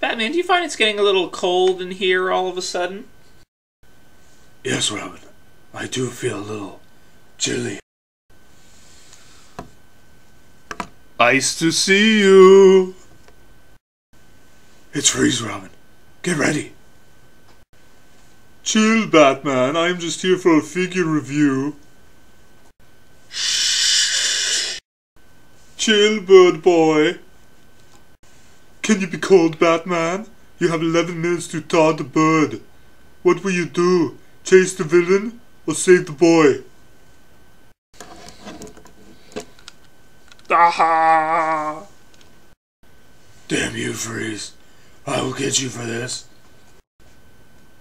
Batman, do you find it's getting a little cold in here all of a sudden? Yes, Robin. I do feel a little chilly. Nice to see you. It's freeze, Robin. Get ready. Chill, Batman. I'm just here for a figure review. Shh. Chill, bird boy. Can you be cold, Batman? You have 11 minutes to thaw the bird. What will you do? Chase the villain or save the boy? Aha! Damn you, Freeze. I will get you for this.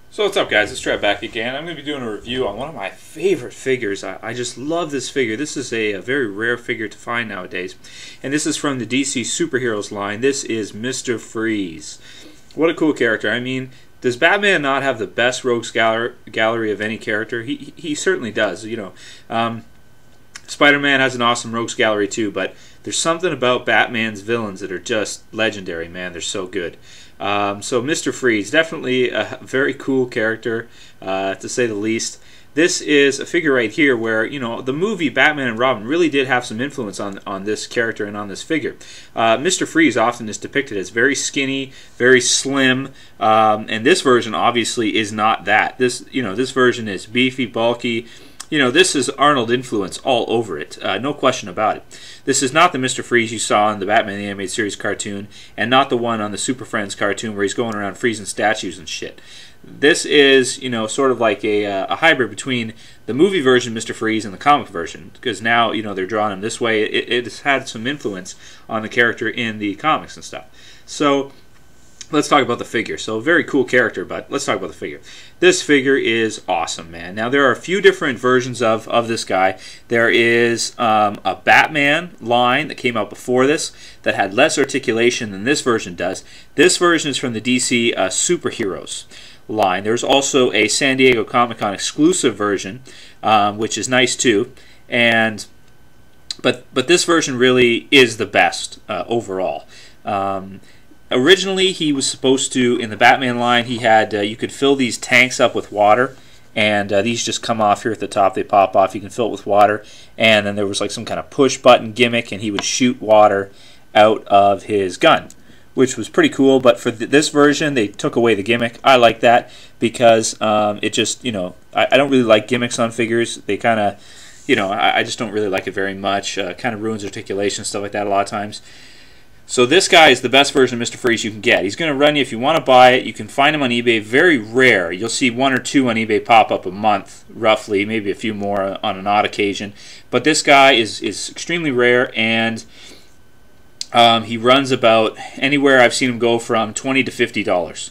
So what's up, guys? Let's try back again. I'm going to be doing a review on one of my favorite figures. I just love this figure. This is a very rare figure to find nowadays. And this is from the DC Superheroes line. This is Mr. Freeze. What a cool character. I mean, does Batman not have the best rogues gallery of any character? He certainly does. You know, Spider-Man has an awesome rogues gallery too, but there's something about Batman's villains that are just legendary, man. They're so good. So Mr. Freeze, definitely a very cool character, to say the least. This is a figure right here where, you know, the movie Batman and Robin really did have some influence on this character and on this figure. Mr. Freeze often is depicted as very skinny, very slim, and this version obviously is not that. This version is beefy, bulky. You know, this is Arnold influence all over it, no question about it. This is not the Mr. Freeze you saw in the Batman the Animated Series cartoon, and not the one on the Super Friends cartoon where he's going around freezing statues and shit. This is, you know, sort of like a hybrid between the movie version Mr. Freeze and the comic version, because now, you know, they're drawing him this way. It has had some influence on the character in the comics and stuff. So let's talk about the figure. So, very cool character, but let's talk about the figure. This figure is awesome, man. Now, there are a few different versions of this guy. There is a Batman line that came out before this that had less articulation than this version does. This version is from the DC Superheroes line. There's also a San Diego Comic-Con exclusive version, which is nice too. But this version really is the best overall. Originally, he was supposed to, in the Batman line, he had, you could fill these tanks up with water, and these just come off here at the top, they pop off, you can fill it with water, and then there was like some kind of push button gimmick, and he would shoot water out of his gun, which was pretty cool. But for this version, they took away the gimmick. I like that, because it just, you know, I don't really like gimmicks on figures. They kind of, you know, I just don't really like it very much. Kind of ruins articulation, stuff like that a lot of times. So this guy is the best version of Mr. Freeze you can get. He's going to run you, if you want to buy it, you can find him on eBay. Very rare. You'll see 1 or 2 on eBay pop up a month, roughly, maybe a few more on an odd occasion. But this guy is extremely rare, and he runs about anywhere I've seen him go from $20 to $50.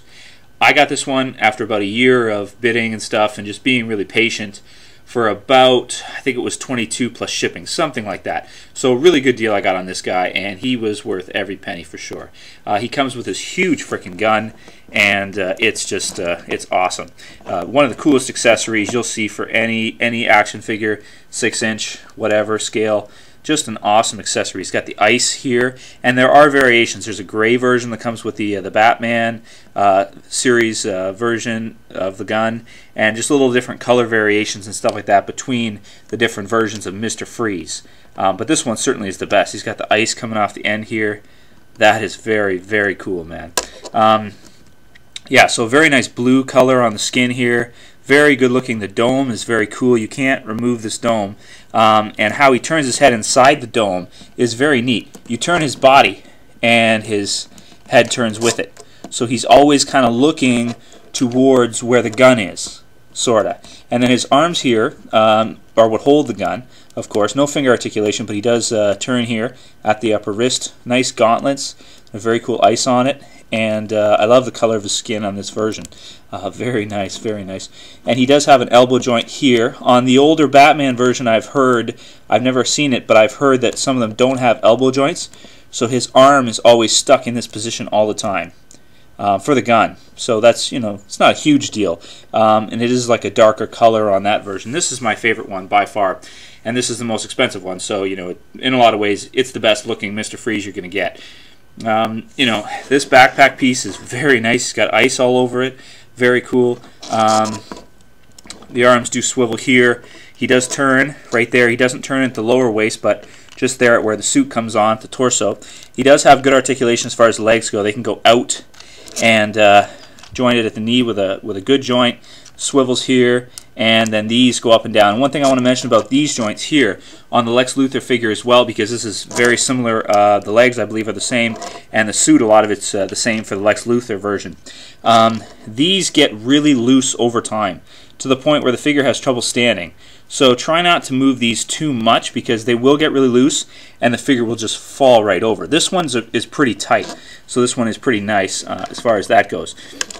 I got this one after about a year of bidding and stuff and just being really patient for about, I think it was $22 plus shipping, something like that. So a really good deal I got on this guy, and he was worth every penny for sure. He comes with this huge freaking gun, and it's just, it's awesome. One of the coolest accessories you'll see for any action figure, 6-inch, whatever scale. Just an awesome accessory. He's got the ice here, and there are variations. There's a gray version that comes with the Batman series version of the gun, and just little different color variations and stuff like that between the different versions of Mr. Freeze. But this one certainly is the best. He's got the ice coming off the end here. That is very, very cool, man. Yeah, so very nice blue color on the skin here. Very good looking. The dome is very cool. You can't remove this dome. And how he turns his head inside the dome is very neat. You turn his body and his head turns with it. So he's always kind of looking towards where the gun is, sort of. And then his arms here are what hold the gun, of course. No finger articulation, but he does turn here at the upper wrist. Nice gauntlets. A very cool ice on it. And I love the color of his skin on this version. Very nice, very nice. And he does have an elbow joint here. On the older Batman version, I've never seen it, but I've heard that some of them don't have elbow joints. So his arm is always stuck in this position all the time for the gun. So that's, you know, it's not a huge deal. And it is like a darker color on that version. This is my favorite one by far. And this is the most expensive one. So, you know, in a lot of ways, it's the best looking Mr. Freeze you're going to get. You know, this backpack piece is very nice. It's got ice all over it. Very cool. The arms do swivel here. He does turn right there. He doesn't turn at the lower waist, but just there at where the suit comes on, the torso. He does have good articulation as far as the legs go. They can go out and jointed at the knee with a good joint. Swivels here, and then these go up and down. And one thing I want to mention about these joints here on the Lex Luthor figure as well, because this is very similar. The legs, I believe, are the same, and the suit, a lot of it's the same for the Lex Luthor version. These get really loose over time, to the point where the figure has trouble standing. So try not to move these too much, because they will get really loose and the figure will just fall right over. This one is pretty tight, so this one is pretty nice as far as that goes.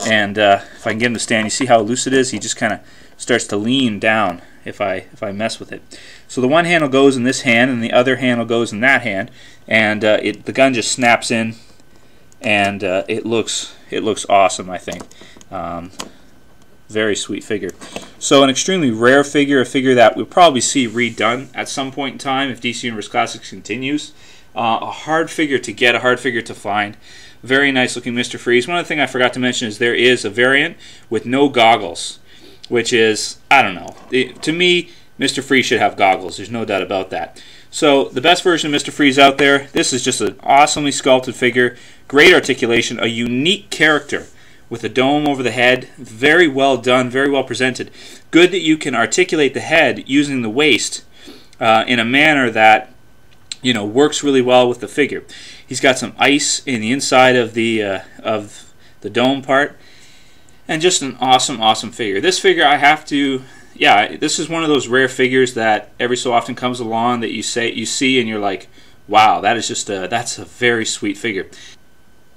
And if I can get him to stand, you see how loose it is? He just kind of starts to lean down if I mess with it. So the one handle goes in this hand and the other handle goes in that hand, and the gun just snaps in, and it looks awesome, I think. Very sweet figure. So an extremely rare figure, a figure that we'll probably see redone at some point in time if DC Universe Classics continues. A hard figure to get, a hard figure to find. Very nice looking Mr. Freeze. One other thing I forgot to mention is there is a variant with no goggles, which is, I don't know. To me, Mr. Freeze should have goggles. There's no doubt about that. So the best version of Mr. Freeze out there, this is just an awesomely sculpted figure. Great articulation, a unique character with a dome over the head. Very well done, very well presented. Good that you can articulate the head using the waist in a manner that, you know, works really well with the figure. He's got some ice in the inside of the dome part, and just an awesome figure. This figure, I have to, yeah, this is one of those rare figures that every so often comes along that you see and you're like, wow, that is just that's a very sweet figure.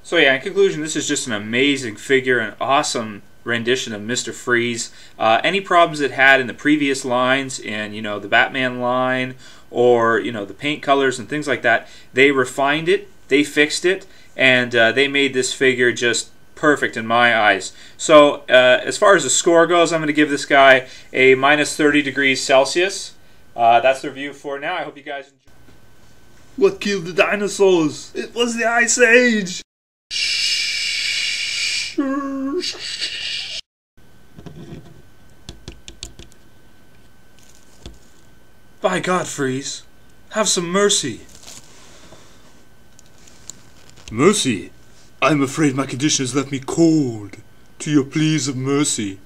So yeah, in conclusion, this is just an amazing figure, an awesome rendition of Mr. Freeze. Any problems it had in the previous lines, in, you know, the Batman line, or, you know, the paint colors and things like that, they refined it, they fixed it, and they made this figure just perfect in my eyes. So as far as the score goes, I'm going to give this guy a minus 30 degrees Celsius. That's the review for now. I hope you guys enjoyed. What killed the dinosaurs? It was the Ice Age! By God, Freeze, have some mercy. Mercy? I'm afraid my condition has left me cold to your pleas of mercy.